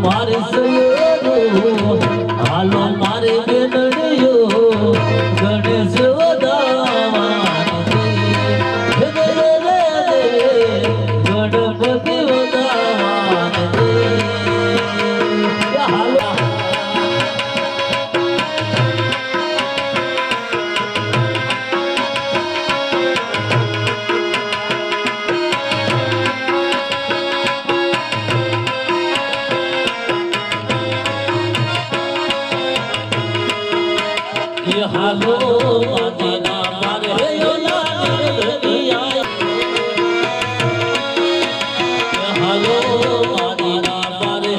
મારી સયોરો હાલો મારે બેનડીઓ ગણેશ વધાવાન ગણપતિ વધાવાન હાલો હાલો માતાના મારે હાલો માતાના મારે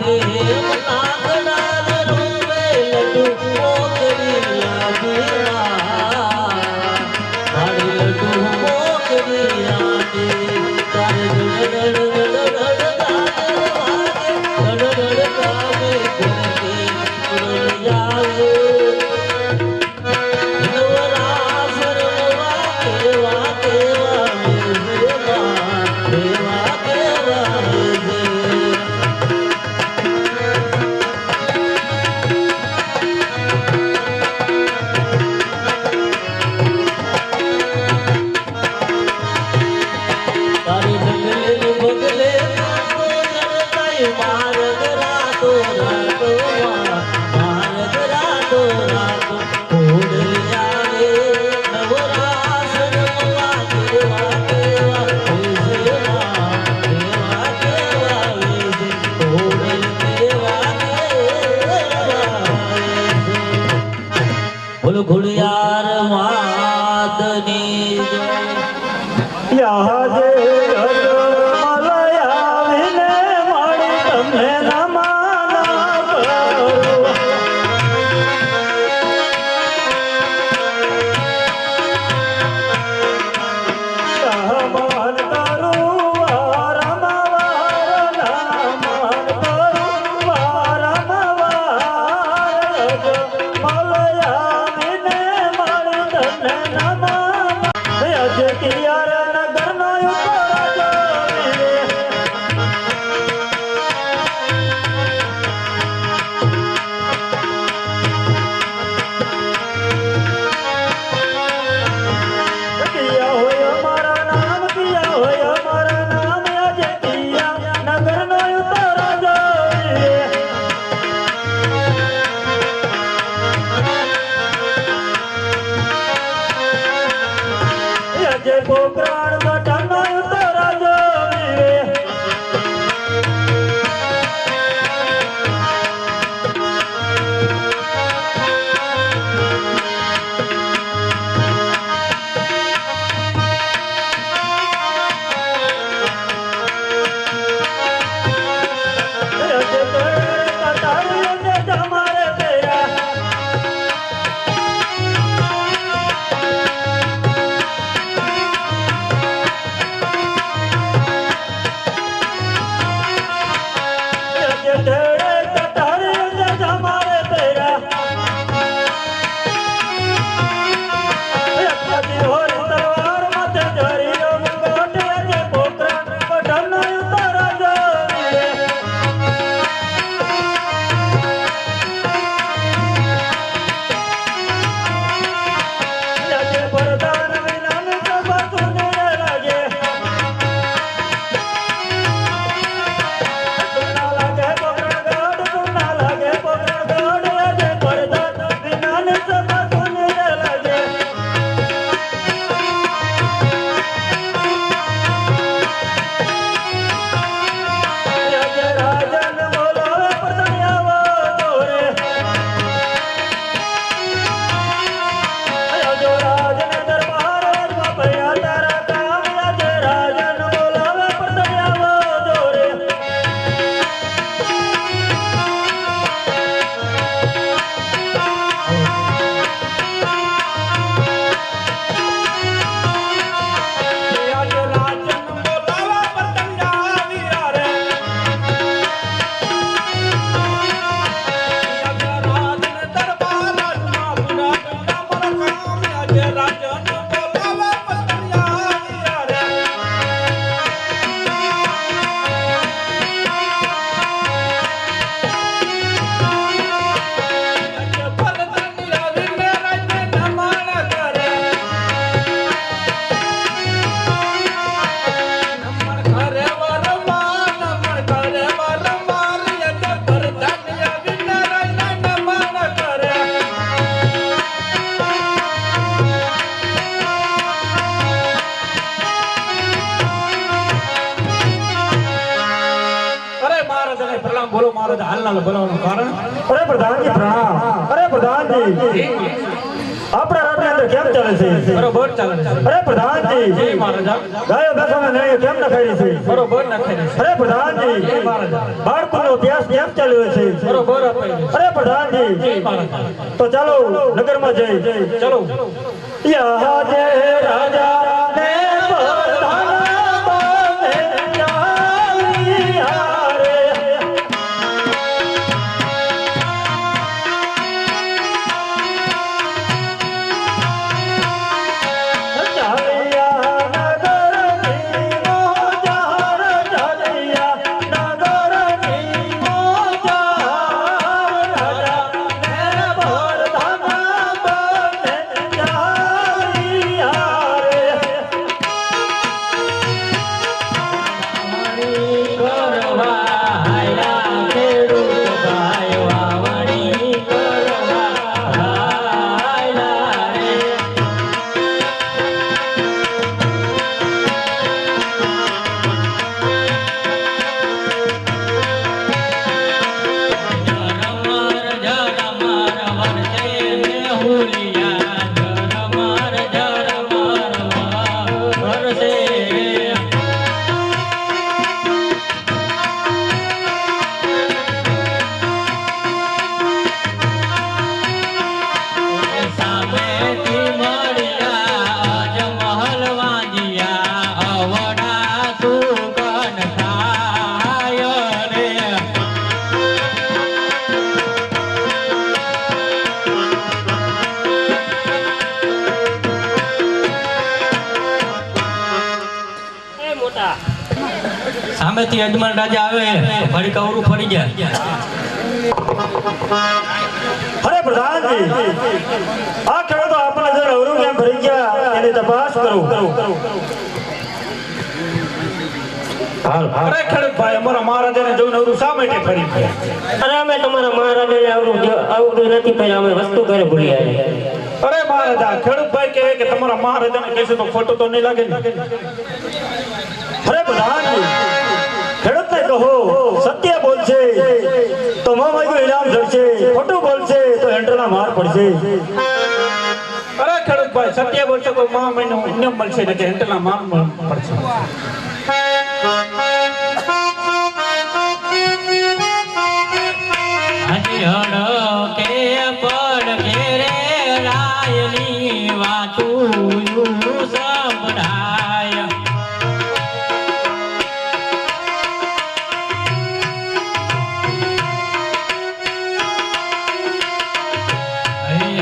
લાગે લાકડા રૂપે લડુ મોકરી લાગીના મારી લડુ મોકરી આને તારે ઘુડિયાર માતની યાદે મલયાવીને મળી તમને નમન કરું. નમન કરું વારંવાર, નમન કરું વારંવાર. મલયાવીને મળી તમને નમન. આજે કિયારા નગરનો ઉપર જોઈ કિયા હોય અમારા નામ, કિયા હોય અમારા નામ. આજે કિયા નગરનો ઉપર જોઈ આજે પોકરાણ બટનનો ઉપર જોઈ તમારે તેરા બોલો મહારાજ હાલના બોલાવવાનું કારણ. અરે પ્રધાનજી પ્રણામ. અરે પ્રધાનજી આપણા રાજની અંદર કેમ ચાલે છે? બરોબર ચાલે છે અરે પ્રધાનજી, જય મહારાજા ગાયો ભેંસોના નિર્ણય કેમ નખાઈ છે? બરોબર નખાય છે અરે પ્રધાનજી, જય મહારાજા બાળકોનો અભ્યાસ કેમ ચાલ્યો છે? બરોબર અપાય છે અરે પ્રધાનજી, જય મહારાજા તો ચાલો નગરમાં જઈ. ચલો યા જય રાજા ને પ્રધાન બને ચાલિયા રે. ચાલિયા નગરની મોજાર, ચાલિયા નગરની મોજાર, રાજા ને પ્રધાન બને ચાલિયા રે. કરવા હાયા ખેડૂત ભાઈ વાવણી કરવા હાયા રે જરમર વરસે મેહુલિયા જરમર વરસે સામેથી મળ્યા અજમહલ વાંજિયા અવડા સુગન થાય રે સામેથી યજમાન રાજા આવે ફરી કવરું ફરી જાય અરે પ્રધાનજી, આ ખેડૂતો આપણા જે અવરું કેમ ભરી ગયા એની તપાસ કરો. અરે ખેડૂત ભાઈ અમારા મહારાજાને જોઈને અવરું શા માટે ફરી ગયા? અરે અમે તમારા મહારાજાને આવડું નથી પહેલા અમે વસ્તુ ઘરે ભૂલી આવ્યા. અરે મહારાજા ખેડૂત ભાઈ કહે કે તમારા મહારાજાને કહેશે તો ખોટું તો નહીં લાગે ને? અરે પ્રધાનજી, ખેડૂતને કહો સત્ય બોલશે તો મોંમાં ઇનામ જડશે, ખોટું બોલશે તો હેન્ડલમાં માર પડશે. અરે ખેડૂત ભાઈ સત્ય બોલશો તો મા મહિનો ઇનામ મળશે ને કે હેન્ટલા માર પડશે. હરિહળ કે પડ ઘેરે રાયની વાતું સંભળાય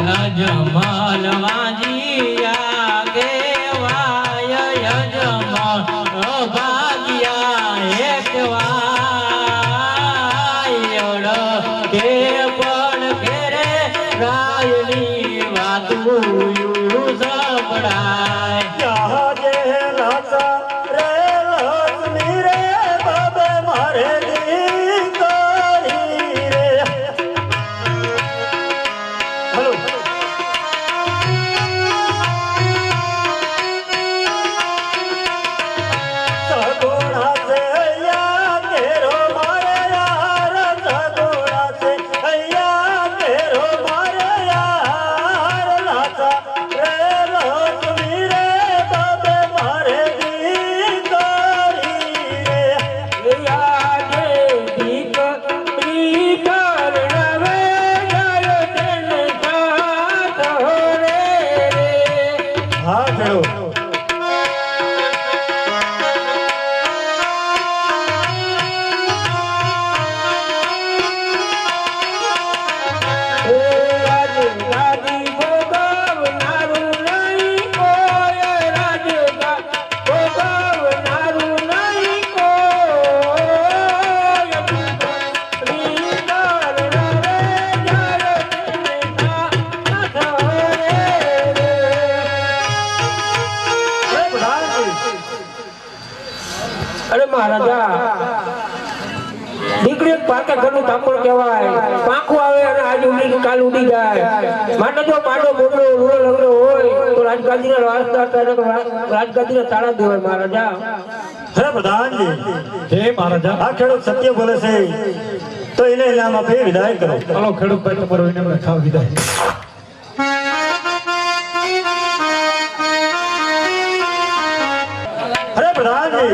યજમાલ વાંજિયા કેવાય યજમાલ ભાગ્યા એક વાયડ કે પણ ઘેરે રાયની વાતું સંભળાય જહાજે લાસા રે લક્ષ્મી રે બાબે મારે દીકરી રે. હલો. સગુણા છે અહીંયા કેરો મારે યાર, સગુણા છે અહીંયા કેરો મારે યાર, લાસા રે લક્ષ્મી રે બાબે મારે દીકરી રે. યાદે દીકરી કરણવે જય તેન સાથ રે રે. હા ખેડૂત. રાજી ભોગવનારું નહીં કોઈ, ભોગવનારું નહીં કોઈ. દીકરી કરણવે જય તેન સાથ રે રે. અરે પ્રધાનજી, અરે મહારાજા, દીકરી પાકે ઘરનું તાપણ કહેવાય. પાંખું આવે અને આજ ઉડી કાલ ઉડી જાય. માટે જો પાડો મોટો રૂડો લગડો હોય તો રાજગાદીના વારસદાર રાજગાદીના તાળા દેવાય મહારાજા. અરે પ્રધાનજી, જય મહારાજા. આ ખેડૂત સત્ય બોલે છે તો એને ઇનામ આપી વિદાય કરો. ચાલો ખેડૂત ભાઈ તમારો ઇનામ ખાવ વિદાય.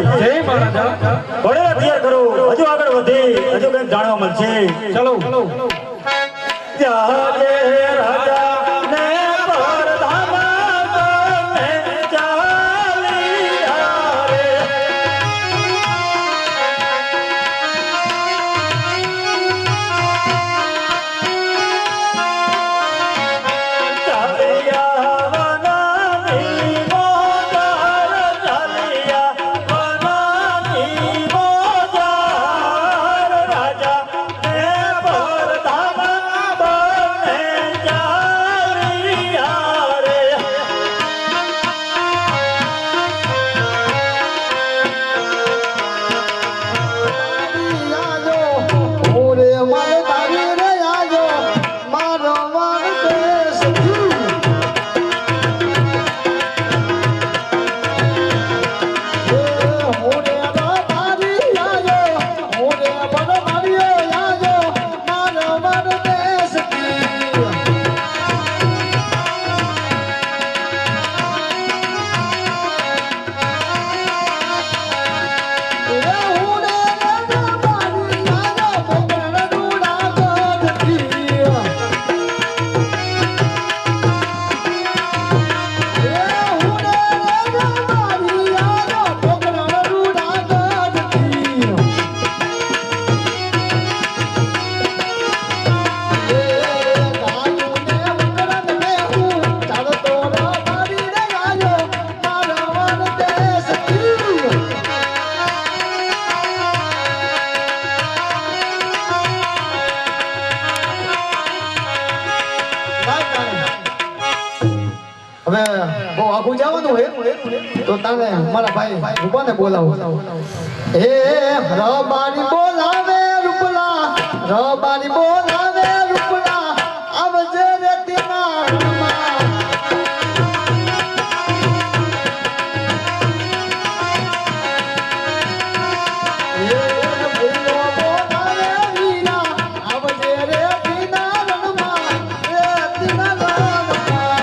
જય મહારાજા ઘોડેલા તૈયાર કરો હજુ આગળ વધી હજુ કંઈક જાણવા મળશે ચલો જાગે રાજા ને પરધામા ને ચાલિયા રે ચાલિયા વનાની મોજાર ચાલિયા વનાની મોજાર રાજા ને પરધામા બને ચાલિયા રે હવે બહુ આખું જવાનું હે તો તને મારા ભાઈ રૂપાને બોલાવો હે રબારી બોલાવે રૂપલા રબારી બોલાવે રૂપલા આવજે રે તેના રણમાં હે ભૈલો બોલાવે વીરા આવજે રે તેના રણમાં રે તેના રણમાં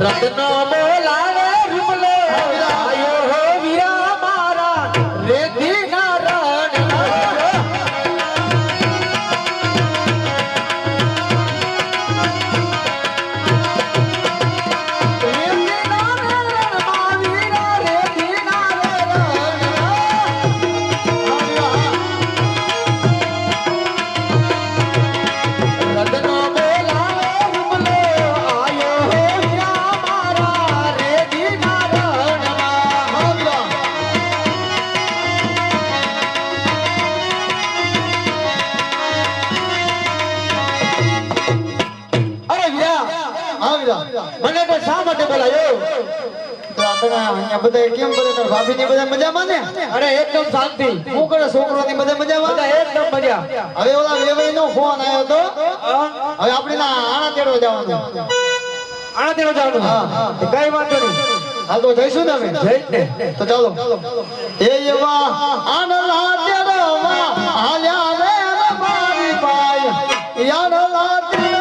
રત્નો બોલાવે વિમલે આયો હો વીરા મારા રેતી ના રણ મને તો શા માટે બોલાયો તો આપણે અહીંયા બધા કેમ બધા ભાભી ની બધા મજામાં ને અરે એકદમ શાંતિ હું કરે છોકરો ની બધા મજામાં બધા એકદમ મજા હવે ઓલા વેવાઈ નો ફોન આવ્યો તો હવે આપણે ના આણા તેડો જવાનું હા કઈ વાંધો નહીં હાલ તો જઈશું ને અમે તો ચાલો એ એવા આનલા તેડવા હાલ્યા રે મારી ભાઈ આનલા તેડવા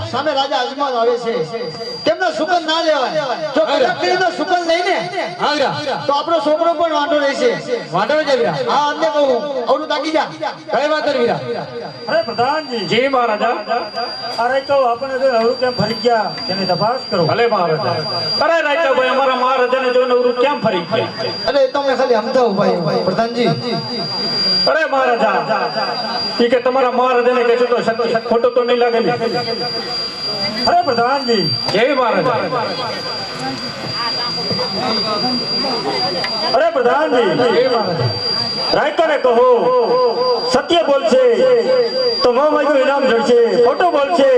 સામે રાજા અજમાન આવે છે તેમનો સુગંધ ના લેવાય જો કડકડીનો સુગંધ લઈને તો આપણો છોકરો પણ વાંઢો રહેશે વાંઢો છે વીરા હા અંતે કહું ઓરું તાકી જા કઈ વાત કરી વીરા અરે પ્રધાનજી જી મહારાજા અરે તો આપણે જો નવરું કેમ ફરી ગયા તેની તપાસ કરો ભલે મહારાજા અરે રાજાભાઈ અમારા મહારાજાને જોઈને નવરું કેમ ફરી ગયા અરે તમે ખાલી સમજાવો ભાઈ પ્રધાનજી અરે મહારાજા ઈ કે તમારા મહારાજાને કહેજો તો સત્ય ખોટું તો નહીં લાગે ને અરે પ્રધાનજી જય મહારાજા અરે પ્રધાનજી રાયકાને કહો સત્ય બોલશે તો મોં ઇનામ જડશે ખોટું બોલશે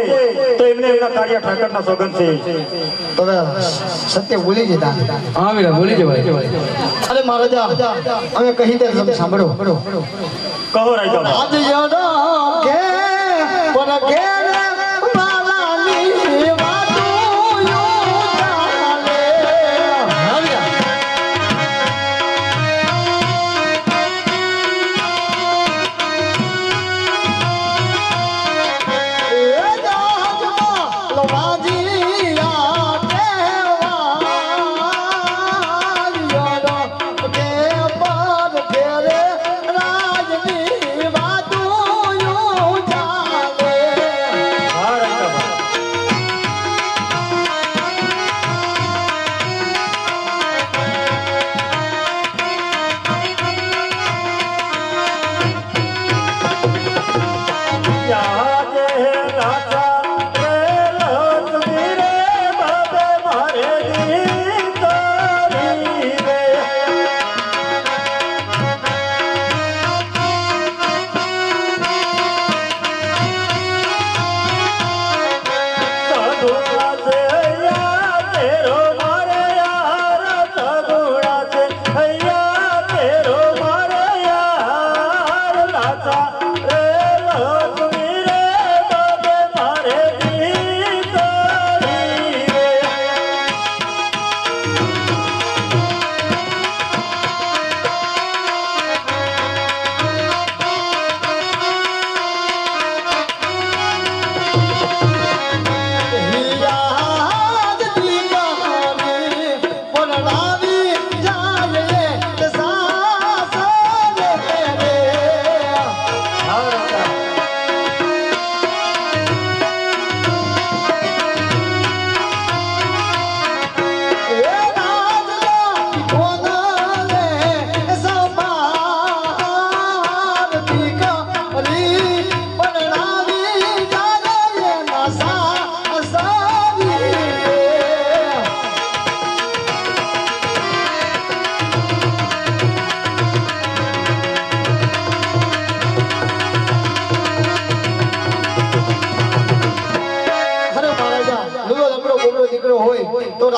તો એમને એના કાર્ય ઠાકરના સોગંદ છે તો સત્ય ભૂલી જતા હા વીરા બોલી જવાય અરે મહારાજા અમે કહી દે તમે સાંભળો કહો રાયકા આજ યડો કે પર કે પાલાની વાતો યો ચાલે એ જાજમાં લવાજી આતે યડો કે પર ફેરે રાજની વાતો યો ચાલે હા રાયકા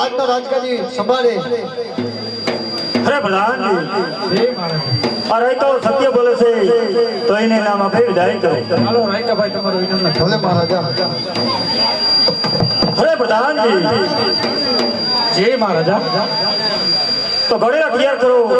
રાજનો રાજકાજી સંભાળે. અરે પ્રધાનજી જય મહારાજ. આ રાયકો સત્ય બોલે છે તો એને નામ આપે વિદાય કરો. હાલો રાયકાભાઈ તમારો વિનંતી. ભલે મહારાજા. અરે પ્રધાનજી જય મહારાજા. તો ઘોડેલા તૈયાર કરો.